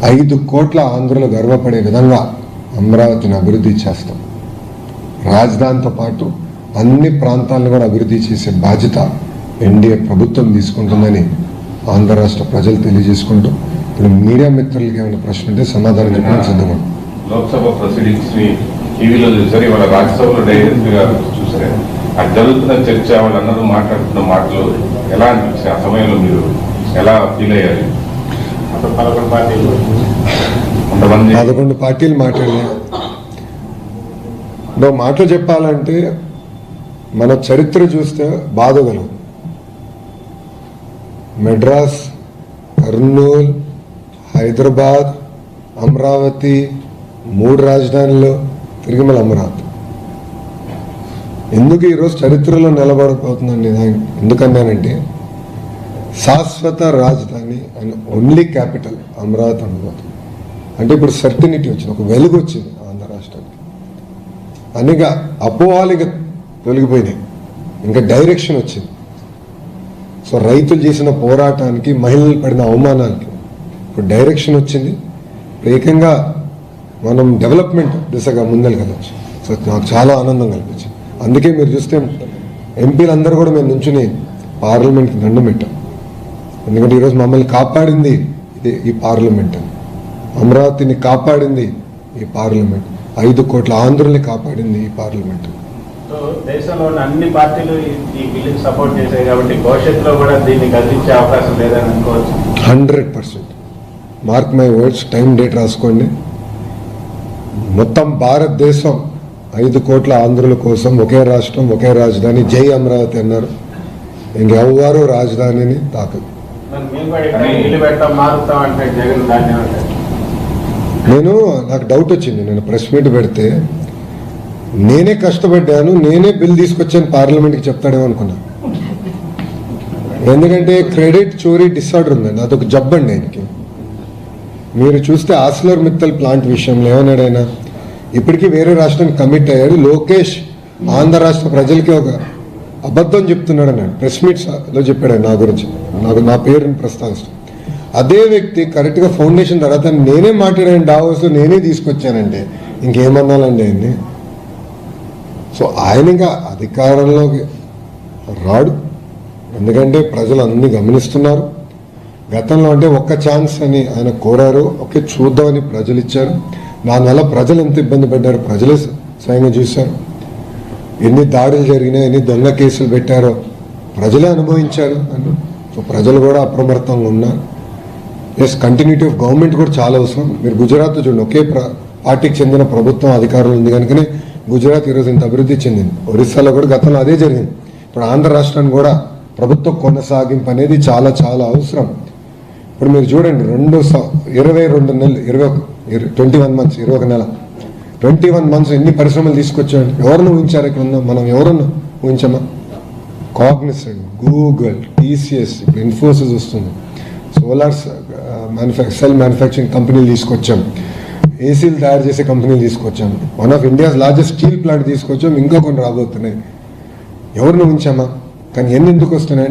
5 కోట్ల ఆంధ్రులు గర్వపడే విధంగా అమరావతిని అభివృద్ధి చేస్తాం. రాజధానితో పాటు అన్ని ప్రాంతాలను కూడా అభివృద్ధి చేసే బాధ్యత ఎన్డీఏ ప్రభుత్వం తీసుకుంటుందని ఆంధ్ర రాష్ట్ర ప్రజలు తెలియజేసుకుంటూ, ఇప్పుడు మీడియా మిత్రులకి ఏమైనా ప్రశ్న ఉంటే సమాధానం చెప్పడం సిద్ధంగా. లోక్సభ ప్రొసీడింగ్స్ ని టీవీలో చూసారు, ఇవాళ రాజ్యసభలో డైరెక్ట్ గా చూసారు. అది జరుగుతున్న చర్చ, వాళ్ళందరూ మాట్లాడుతున్న మాటలు ఎలా అనిపించాయి? ఆ సమయంలో మీరు ఎలా ఫీల్ అయ్యారు? 11 పార్టీలు మాట్లాడినా మాటలు చెప్పాలంటే మన చరిత్ర చూస్తే బాధగలం. మెడ్రాస్, కర్నూలు, హైదరాబాద్, అమరావతి, 3 రాజధానులు, తిరిగి మళ్ళీ అమరావతి. ఎందుకు ఈరోజు చరిత్రలో నిలబడిపోతుందండి? ఎందుకన్నానంటే శాశ్వత రాజధాని అండ్ ఓన్లీ క్యాపిటల్ అమరావతి ఉండబోతుంది. అంటే ఇప్పుడు సర్టినిటీ వచ్చింది, ఒక వెలుగు వచ్చింది ఆంధ్ర రాష్ట్రానికి. అనిగా అపోహాలు ఇక తొలగిపోయినాయి, ఇంకా డైరెక్షన్ వచ్చింది. సో రైతులు చేసిన పోరాటానికి, మహిళలు పడిన అవమానాలకి ఇప్పుడు డైరెక్షన్ వచ్చింది. ఏకంగా మనం డెవలప్మెంట్ దిశగా ముందలు కలవచ్చు. సో నాకు చాలా ఆనందం కల్పించింది. అందుకే మీరు చూస్తే ఎంపీలందరూ కూడా మేము నుంచుని పార్లమెంట్కి దండం పెట్టాం. ఎందుకంటే ఈరోజు మమ్మల్ని కాపాడింది ఈ పార్లమెంట్, అమరావతిని కాపాడింది ఈ పార్లమెంట్, 5 కోట్ల ఆంధ్రుల్ని కాపాడింది ఈ పార్లమెంట్. దేశంలోని అన్ని పార్టీలు ఈ బిల్లుకి సపోర్ట్ చేశాయి కాబట్టి భవిష్యత్తులో కూడా దీన్ని గర్వించే అవకాశం లేదని అనుకోవచ్చు. 100%. Mark my words, time date రాసుకోండి. మొత్తం భారతదేశం 5 కోట్ల ఆంధ్రుల కోసం ఒకే రాష్ట్రం, ఒకే రాజధాని, జై అమరావతి అన్నారు. ఇంకెవ్వరూ రాజధానిని తాకదు. నాకు డౌట్ వచ్చింది, నేను ప్రెస్ మీట్ పెడితే నేనే కష్టపడ్డాను, నేనే బిల్ తీసుకొచ్చాను పార్లమెంట్కి చెప్తాడేమో అనుకున్నా. ఎందుకంటే క్రెడిట్ చోరీ డిసార్డర్ ఉందండి, అదొక జబ్బండి ఆయనకి. మీరు చూస్తే ఆర్సిలర్ మిత్తల్ ప్లాంట్ విషయంలో ఏమన్నాడైనా, ఇప్పటికీ వేరే రాష్ట్రానికి కమిట్ అయ్యాడు. లోకేష్ ఆంధ్ర రాష్ట్ర ప్రజలకి ఒక అబద్ధం చెప్తున్నాడు అన్నాడు, ప్రెస్ మీట్స్లో చెప్పాడు నా గురించి, నా పేరుని ప్రస్తావిస్తాను. అదే వ్యక్తి కరెక్ట్గా ఫౌండేషన్ తర్వాత నేనే మాట్లాడాను, డావోస్లో నేనే తీసుకొచ్చానంటే ఇంకేమన్నాలండి ఆయన్ని? సో ఆయన ఇంకా అధికారంలోకి రాడు, ఎందుకంటే ప్రజలు అన్ని గమనిస్తున్నారు. గతంలో అంటే ఒక్క ఛాన్స్ అని ఆయన కోరారు, ఒకే చూద్దామని ప్రజలు ఇచ్చారు. దానివల్ల ప్రజలు ఎంత ఇబ్బంది పడ్డారు ప్రజలే స్వయంగా చూశారు. ఎన్ని దాడులు జరిగినాయి, ఎన్ని దొంగ కేసులు పెట్టారో ప్రజలే అనుభవించారు. సో ప్రజలు కూడా అప్రమత్తంగా ఉన్నారు. ఎస్, కంటిన్యూటీ ఆఫ్ గవర్నమెంట్ కూడా చాలా అవసరం. మీరు గుజరాత్ చూడండి, ఒకే పార్టీకి చెందిన ప్రభుత్వం అధికారంలో ఉంది కనుకనే గుజరాత్ ఈరోజు ఇంత అభివృద్ధి చెందింది. ఒరిస్సాలో కూడా గతంలో అదే జరిగింది. ఇప్పుడు ఆంధ్ర రాష్ట్రానికి కూడా ప్రభుత్వ కొనసాగింపు అనేది చాలా చాలా అవసరం. ఇప్పుడు మీరు చూడండి, 22 నెలలు, 21 మంత్స్, 21 నెల, 21 మంత్స్ ఎన్ని పరిశ్రమలు తీసుకొచ్చాయండి? ఎవరిని ఊహించారు? ఇక్కడ ఉందా? మనం ఎవరన్నా ఊహించామా? కాగ్నిసెంట్, గూగుల్, టీసీఎస్, ఇప్పుడు ఇన్ఫోసిస్ వస్తుంది, సోలార్ సెల్ మ్యానుఫ్యాక్చరింగ్ కంపెనీలు తీసుకొచ్చాం, ఏసీలు తయారు చేసే కంపెనీలు తీసుకొచ్చాం, one of India's largest steel plant తీసుకొచ్చాం, ఇంకా కొన్ని రాబోతున్నాయి. ఎవరిని ఊహించామా? కానీ ఎన్ని ఎందుకు వస్తున్నాయి?